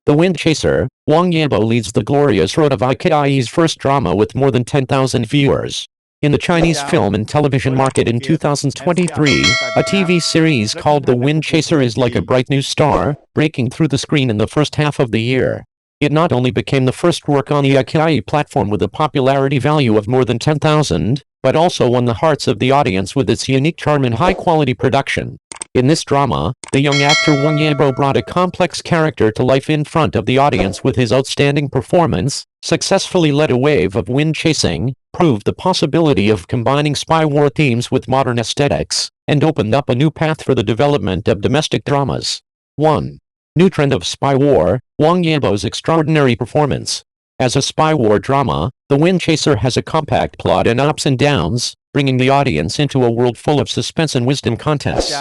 The Windchaser, Wang Yibo leads the glorious road of iQiyi's first drama with more than 10,000 viewers. In the Chinese film and television market in 2023, a TV series called The Windchaser is like a bright new star, breaking through the screen in the first half of the year. It not only became the first work on the iQiyi platform with a popularity value of more than 10,000, but also won the hearts of the audience with its unique charm and high-quality production. In this drama, the young actor Wang Yibo brought a complex character to life in front of the audience with his outstanding performance, successfully led a wave of wind chasing, proved the possibility of combining spy war themes with modern aesthetics, and opened up a new path for the development of domestic dramas. 1. New trend of spy war, Wang Yibo's extraordinary performance. As a spy war drama, The Windchaser has a compact plot and ups and downs, bringing the audience into a world full of suspense and wisdom contests.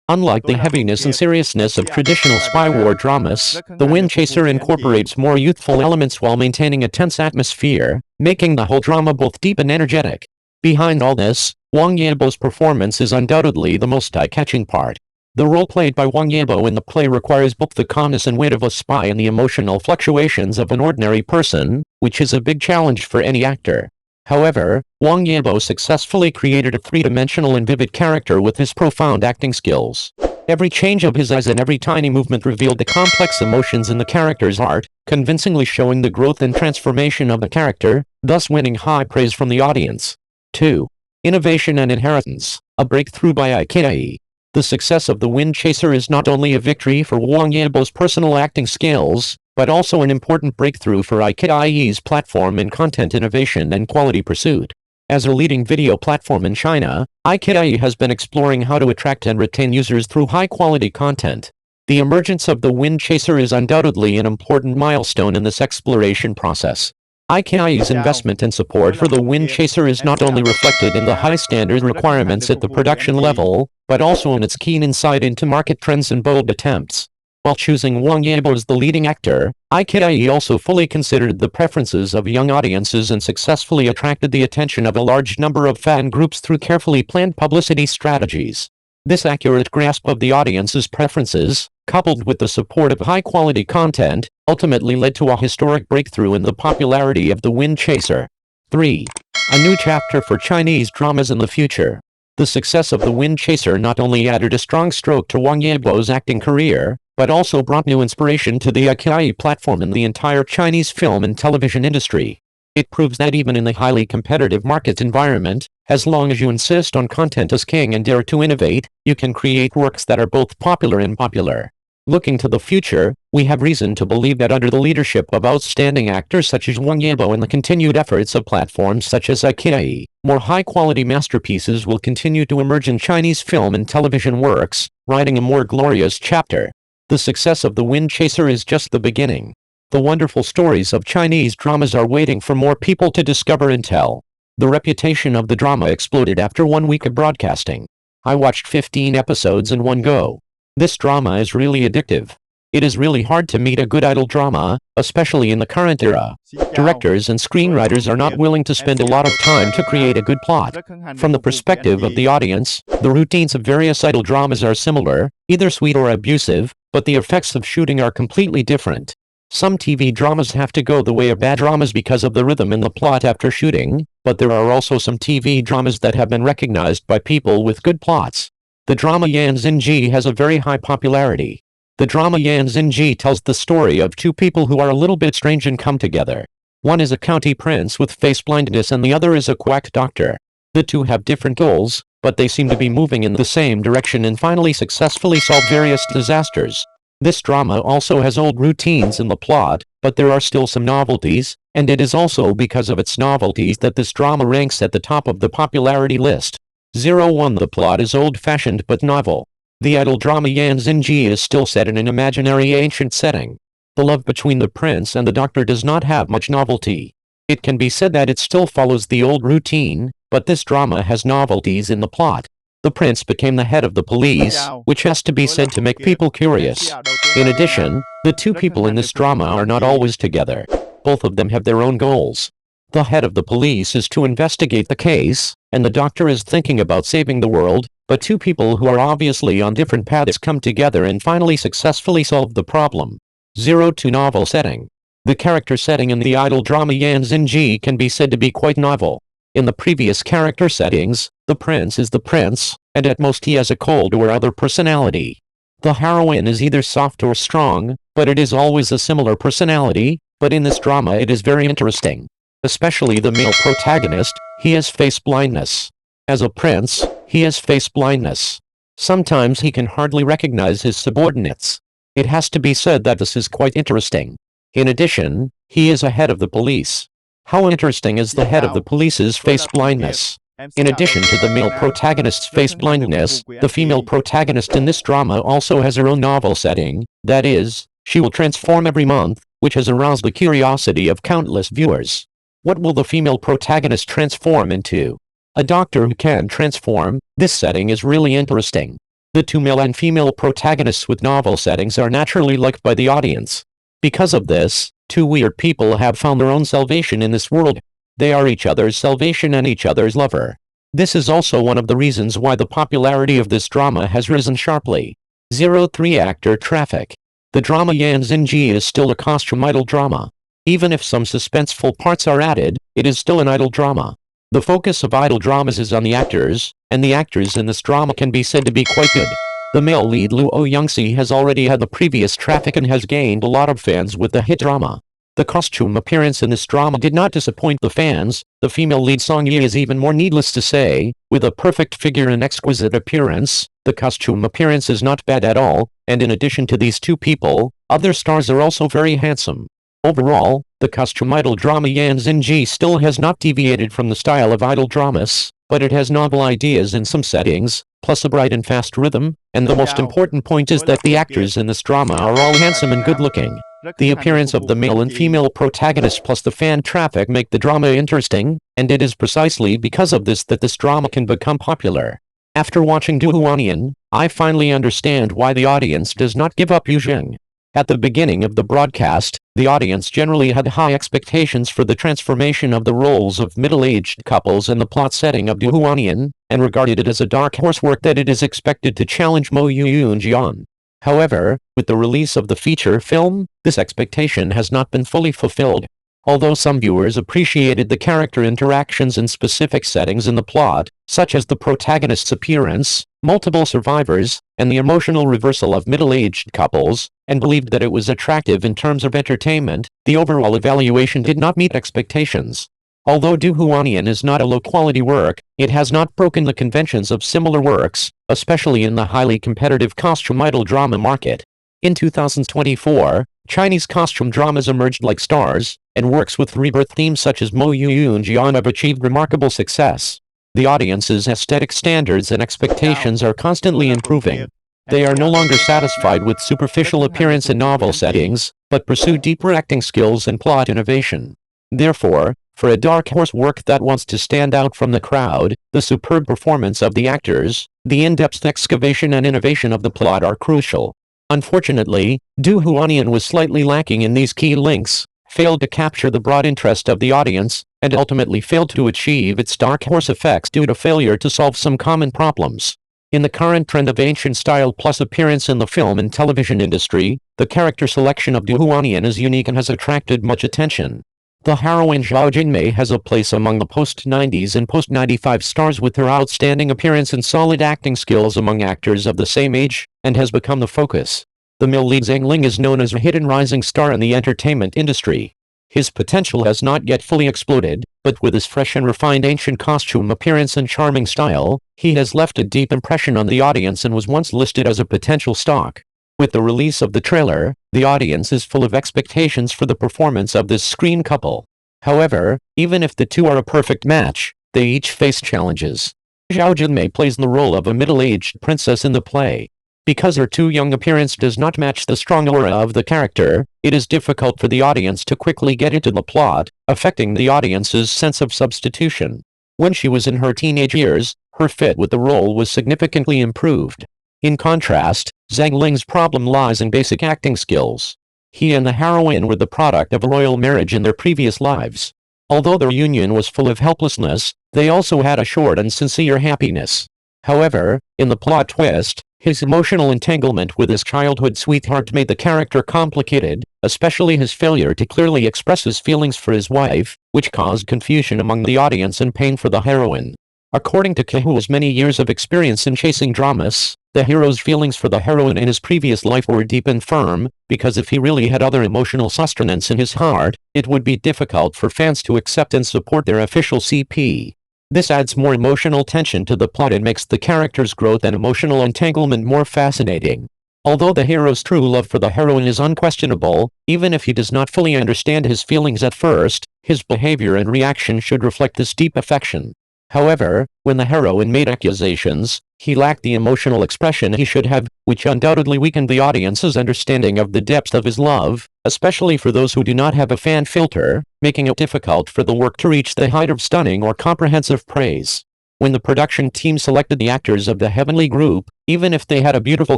Unlike the heaviness and seriousness of traditional spy war dramas, The Windchaser incorporates more youthful elements while maintaining a tense atmosphere, making the whole drama both deep and energetic. Behind all this, Wang Yibo's performance is undoubtedly the most eye-catching part. The role played by Wang Yibo in the play requires both the calmness and wit of a spy and the emotional fluctuations of an ordinary person, which is a big challenge for any actor. However, Wang Yibo successfully created a three-dimensional and vivid character with his profound acting skills. Every change of his eyes and every tiny movement revealed the complex emotions in the character's art, convincingly showing the growth and transformation of the character, thus winning high praise from the audience. 2. Innovation and inheritance, a breakthrough by iQiyi. The success of The Windchaser is not only a victory for Wang Yibo's personal acting skills, but also an important breakthrough for iQiyi's platform in content innovation and quality pursuit. As a leading video platform in China, iQiyi has been exploring how to attract and retain users through high-quality content. The emergence of The Windchaser is undoubtedly an important milestone in this exploration process. iQiyi's investment and support for The Windchaser is not only reflected in the high standard requirements at the production level, but also in its keen insight into market trends and bold attempts. While choosing Wang Yibo as the leading actor, iQiyi also fully considered the preferences of young audiences and successfully attracted the attention of a large number of fan groups through carefully planned publicity strategies. This accurate grasp of the audience's preferences, coupled with the support of high-quality content, ultimately led to a historic breakthrough in the popularity of The Windchaser. 3. A new chapter for Chinese dramas in the future. The success of The Windchaser not only added a strong stroke to Wang Yibo's acting career, but also brought new inspiration to the iQiyi platform and the entire Chinese film and television industry. It proves that even in the highly competitive market environment, as long as you insist on content as king and dare to innovate, you can create works that are both popular and popular. Looking to the future, we have reason to believe that under the leadership of outstanding actors such as Wang Yibo and the continued efforts of platforms such as iQiyi, more high-quality masterpieces will continue to emerge in Chinese film and television works, writing a more glorious chapter. The success of The Windchaser is just the beginning. The wonderful stories of Chinese dramas are waiting for more people to discover and tell. The reputation of the drama exploded after 1 week of broadcasting. I watched 15 episodes in one go. This drama is really addictive. It is really hard to meet a good idol drama, especially in the current era. Directors and screenwriters are not willing to spend a lot of time to create a good plot. From the perspective of the audience, the routines of various idol dramas are similar, either sweet or abusive, but the effects of shooting are completely different. Some TV dramas have to go the way of bad dramas because of the rhythm in the plot after shooting, but there are also some TV dramas that have been recognized by people with good plots. The drama Yan Zingi has a very high popularity. The drama Yan Zingi tells the story of two people who are a little bit strange and come together. One is a county prince with face blindness and the other is a quack doctor. The two have different goals, but they seem to be moving in the same direction and finally successfully solve various disasters. This drama also has old routines in the plot, but there are still some novelties, and it is also because of its novelties that this drama ranks at the top of the popularity list. 1. The plot is old-fashioned but novel. The idol drama Yan Zingi is still set in an imaginary ancient setting. The love between the prince and the doctor does not have much novelty. It can be said that it still follows the old routine, but this drama has novelties in the plot. The prince became the head of the police, which has to be said to make people curious. In addition, the two people in this drama are not always together. Both of them have their own goals. The head of the police is to investigate the case, and the doctor is thinking about saving the world, but two people who are obviously on different paths come together and finally successfully solve the problem. 0 to novel setting. The character setting in the idol drama Yan Zingi can be said to be quite novel. In the previous character settings, the prince is the prince, and at most he has a cold or other personality. The heroine is either soft or strong, but it is always a similar personality, but in this drama it is very interesting. Especially the male protagonist, he has face blindness. As a prince, he has face blindness. Sometimes he can hardly recognize his subordinates. It has to be said that this is quite interesting. In addition, he is a head of the police. How interesting is the head of the police's face blindness? In addition to the male protagonist's face blindness, the female protagonist in this drama also has her own novel setting, that is, she will transform every month, which has aroused the curiosity of countless viewers. What will the female protagonist transform into? A doctor who can transform. This setting is really interesting. The two male and female protagonists with novel settings are naturally liked by the audience. Because of this, two weird people have found their own salvation in this world. They are each other's salvation and each other's lover. This is also one of the reasons why the popularity of this drama has risen sharply. 03 Actor Traffic. The drama Yan Zingi is still a costume idol drama. Even if some suspenseful parts are added, it is still an idol drama. The focus of idol dramas is on the actors, and the actors in this drama can be said to be quite good. The male lead Luo Youngsi has already had the previous traffic and has gained a lot of fans with the hit drama. The costume appearance in this drama did not disappoint the fans. The female lead Song Yi is even more needless to say, with a perfect figure and exquisite appearance. The costume appearance is not bad at all, and in addition to these two people, other stars are also very handsome. Overall, the costume idol drama Yan Zingi still has not deviated from the style of idol dramas, but it has novel ideas in some settings, plus a bright and fast rhythm, and the most important point is that the actors in this drama are all handsome and good-looking. The appearance of the male and female protagonists plus the fan traffic make the drama interesting, and it is precisely because of this that this drama can become popular. After watching Du Huanian, I finally understand why the audience does not give up Yu Zheng. At the beginning of the broadcast, the audience generally had high expectations for the transformation of the roles of middle-aged couples in the plot setting of Du Huanian, and regarded it as a dark horse work that it is expected to challenge Mo Yun-jian. However, with the release of the feature film, this expectation has not been fully fulfilled. Although some viewers appreciated the character interactions in specific settings in the plot, such as the protagonist's appearance, multiple survivors, and the emotional reversal of middle-aged couples, and believed that it was attractive in terms of entertainment, the overall evaluation did not meet expectations. Although Du Huanian is not a low-quality work, it has not broken the conventions of similar works, especially in the highly competitive costume idol drama market. In 2024, Chinese costume dramas emerged like stars, and works with rebirth themes such as Mo Yun-jian have achieved remarkable success. The audience's aesthetic standards and expectations are constantly improving. They are no longer satisfied with superficial appearance in novel settings, but pursue deeper acting skills and plot innovation. Therefore, for a dark horse work that wants to stand out from the crowd, the superb performance of the actors, the in-depth excavation and innovation of the plot are crucial. Unfortunately, Du Huanian was slightly lacking in these key links, failed to capture the broad interest of the audience, and ultimately failed to achieve its dark horse effects due to failure to solve some common problems. In the current trend of ancient style plus appearance in the film and television industry, the character selection of Du Huanian is unique and has attracted much attention. The heroine Zhao Jinmei has a place among the post-90s and post-95 stars with her outstanding appearance and solid acting skills among actors of the same age, and has become the focus. The male lead Zhang Ling is known as a hidden rising star in the entertainment industry. His potential has not yet fully exploded, but with his fresh and refined ancient costume appearance and charming style, he has left a deep impression on the audience and was once listed as a potential stock. With the release of the trailer, the audience is full of expectations for the performance of this screen couple. However, even if the two are a perfect match, they each face challenges. Zhao Jinmei plays the role of a middle-aged princess in the play. Because her too young appearance does not match the strong aura of the character, it is difficult for the audience to quickly get into the plot, affecting the audience's sense of substitution. When she was in her teenage years, her fit with the role was significantly improved. In contrast, Zhang Ling's problem lies in basic acting skills. He and the heroine were the product of a royal marriage in their previous lives. Although their union was full of helplessness, they also had a short and sincere happiness. However, in the plot twist, His emotional entanglement with his childhood sweetheart made the character complicated, especially his failure to clearly express his feelings for his wife, which caused confusion among the audience and pain for the heroine. According to Hua's many years of experience in chasing dramas, the hero's feelings for the heroine in his previous life were deep and firm, because if he really had other emotional sustenance in his heart, it would be difficult for fans to accept and support their official CP. This adds more emotional tension to the plot and makes the character's growth and emotional entanglement more fascinating. Although the hero's true love for the heroine is unquestionable, even if he does not fully understand his feelings at first, his behavior and reaction should reflect this deep affection. However, when the heroine made accusations, he lacked the emotional expression he should have, which undoubtedly weakened the audience's understanding of the depth of his love, especially for those who do not have a fan filter, making it difficult for the work to reach the height of stunning or comprehensive praise. When the production team selected the actors of the heavenly group, even if they had a beautiful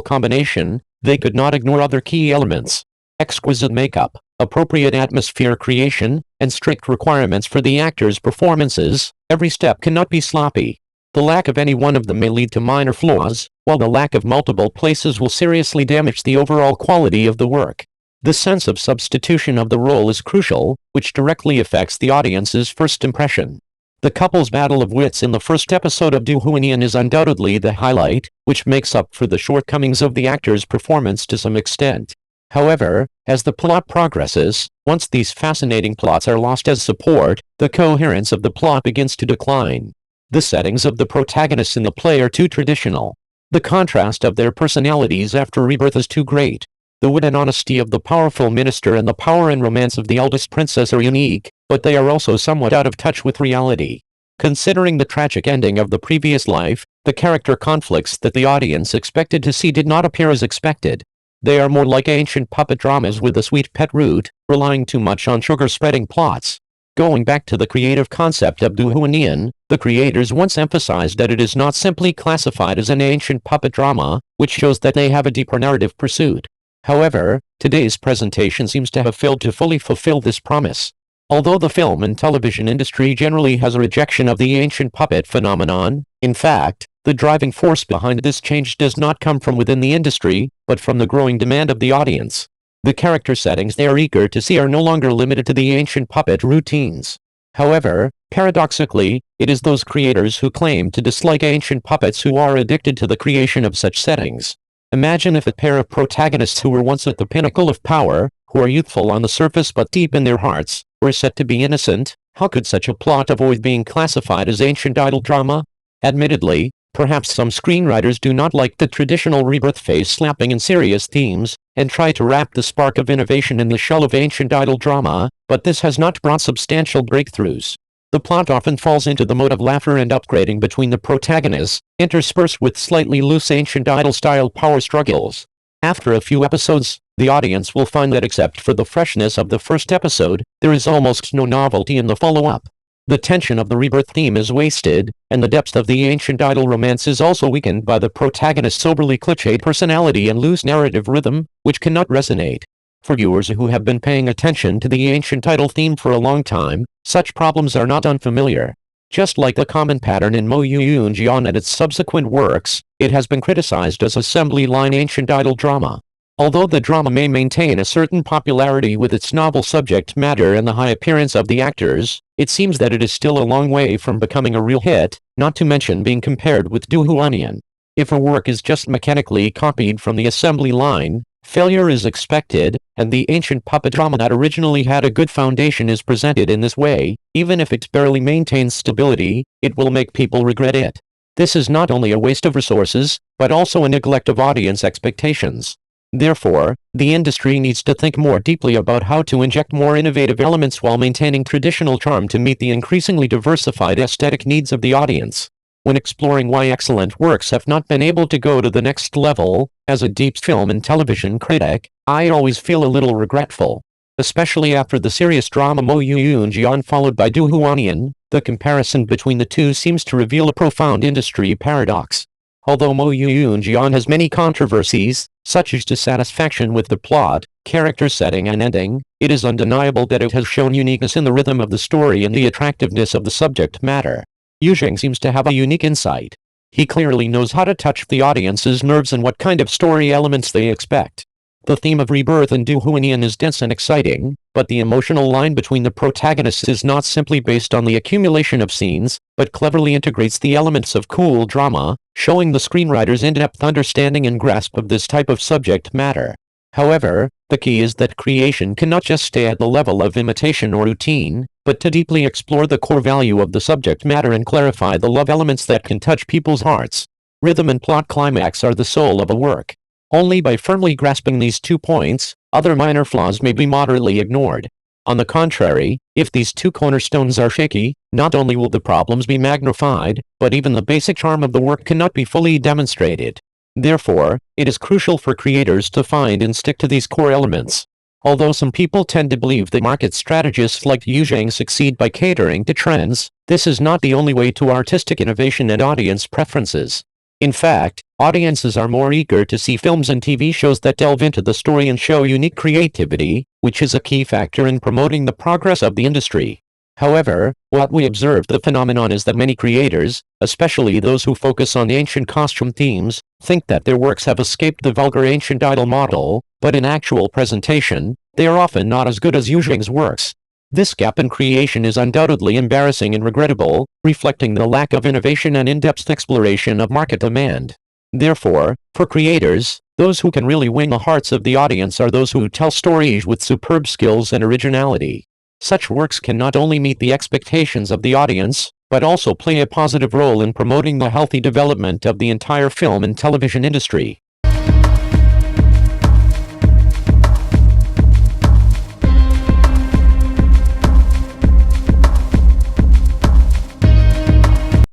combination, they could not ignore other key elements. Exquisite makeup, appropriate atmosphere creation, and strict requirements for the actors' performances. Every step cannot be sloppy. The lack of any one of them may lead to minor flaws, while the lack of multiple places will seriously damage the overall quality of the work. The sense of substitution of the role is crucial, which directly affects the audience's first impression. The couple's battle of wits in the first episode of Duan is undoubtedly the highlight, which makes up for the shortcomings of the actor's performance to some extent. However, as the plot progresses, once these fascinating plots are lost as support, the coherence of the plot begins to decline. The settings of the protagonists in the play are too traditional. The contrast of their personalities after rebirth is too great. The wit and honesty of the powerful minister and the power and romance of the eldest princess are unique, but they are also somewhat out of touch with reality. Considering the tragic ending of the previous life, the character conflicts that the audience expected to see did not appear as expected. They are more like ancient puppet dramas with a sweet pet root, relying too much on sugar-spreading plots. Going back to the creative concept of Duan, the creators once emphasized that it is not simply classified as an ancient puppet drama, which shows that they have a deeper narrative pursuit. However, today's presentation seems to have failed to fully fulfill this promise. Although the film and television industry generally has a rejection of the ancient puppet phenomenon, in fact, the driving force behind this change does not come from within the industry, but from the growing demand of the audience. The character settings they are eager to see are no longer limited to the ancient puppet routines. However, paradoxically, it is those creators who claim to dislike ancient puppets who are addicted to the creation of such settings. Imagine if a pair of protagonists who were once at the pinnacle of power, who are youthful on the surface but deep in their hearts, were set to be innocent. How could such a plot avoid being classified as ancient idol drama? Admittedly, perhaps some screenwriters do not like the traditional rebirth face-slapping and serious themes, and try to wrap the spark of innovation in the shell of ancient idol drama, but this has not brought substantial breakthroughs. The plot often falls into the mode of laughter and upgrading between the protagonists, interspersed with slightly loose ancient idol-style power struggles. After a few episodes, the audience will find that except for the freshness of the first episode, there is almost no novelty in the follow-up. The tension of the rebirth theme is wasted, and the depth of the ancient idol romance is also weakened by the protagonist's soberly cliched personality and loose narrative rhythm, which cannot resonate. For viewers who have been paying attention to the ancient idol theme for a long time, such problems are not unfamiliar. Just like the common pattern in Yu Zheng and its subsequent works, it has been criticized as assembly line ancient idol drama. Although the drama may maintain a certain popularity with its novel subject matter and the high appearance of the actors, it seems that it is still a long way from becoming a real hit, not to mention being compared with Duan. If a work is just mechanically copied from the assembly line, failure is expected, and the ancient puppet drama that originally had a good foundation is presented in this way, even if it barely maintains stability, it will make people regret it. This is not only a waste of resources, but also a neglect of audience expectations. Therefore, the industry needs to think more deeply about how to inject more innovative elements while maintaining traditional charm to meet the increasingly diversified aesthetic needs of the audience. When exploring why excellent works have not been able to go to the next level, as a deep film and television critic, I always feel a little regretful. Especially after the serious drama Yu Zheng followed by Duan, the comparison between the two seems to reveal a profound industry paradox. Although Yu Zheng has many controversies, such as dissatisfaction with the plot, character setting and ending, it is undeniable that it has shown uniqueness in the rhythm of the story and the attractiveness of the subject matter. Yu Zheng seems to have a unique insight. He clearly knows how to touch the audience's nerves and what kind of story elements they expect. The theme of rebirth in Du Huanian is dense and exciting, but the emotional line between the protagonists is not simply based on the accumulation of scenes, but cleverly integrates the elements of cool drama, showing the screenwriter's in-depth understanding and grasp of this type of subject matter. However, the key is that creation cannot just stay at the level of imitation or routine, but to deeply explore the core value of the subject matter and clarify the love elements that can touch people's hearts. Rhythm and plot climax are the soul of a work. Only by firmly grasping these 2 points, other minor flaws may be moderately ignored. On the contrary, if these 2 cornerstones are shaky, not only will the problems be magnified, but even the basic charm of the work cannot be fully demonstrated. Therefore, it is crucial for creators to find and stick to these core elements. Although some people tend to believe that market strategists like Yu Zheng succeed by catering to trends, this is not the only way to artistic innovation and audience preferences. In fact, audiences are more eager to see films and TV shows that delve into the story and show unique creativity, which is a key factor in promoting the progress of the industry. However, what we observe the phenomenon is that many creators, especially those who focus on ancient costume themes, think that their works have escaped the vulgar ancient idol model, but in actual presentation, they are often not as good as Yu Zheng's works. This gap in creation is undoubtedly embarrassing and regrettable, reflecting the lack of innovation and in-depth exploration of market demand. Therefore, for creators, those who can really win the hearts of the audience are those who tell stories with superb skills and originality. Such works can not only meet the expectations of the audience, but also play a positive role in promoting the healthy development of the entire film and television industry.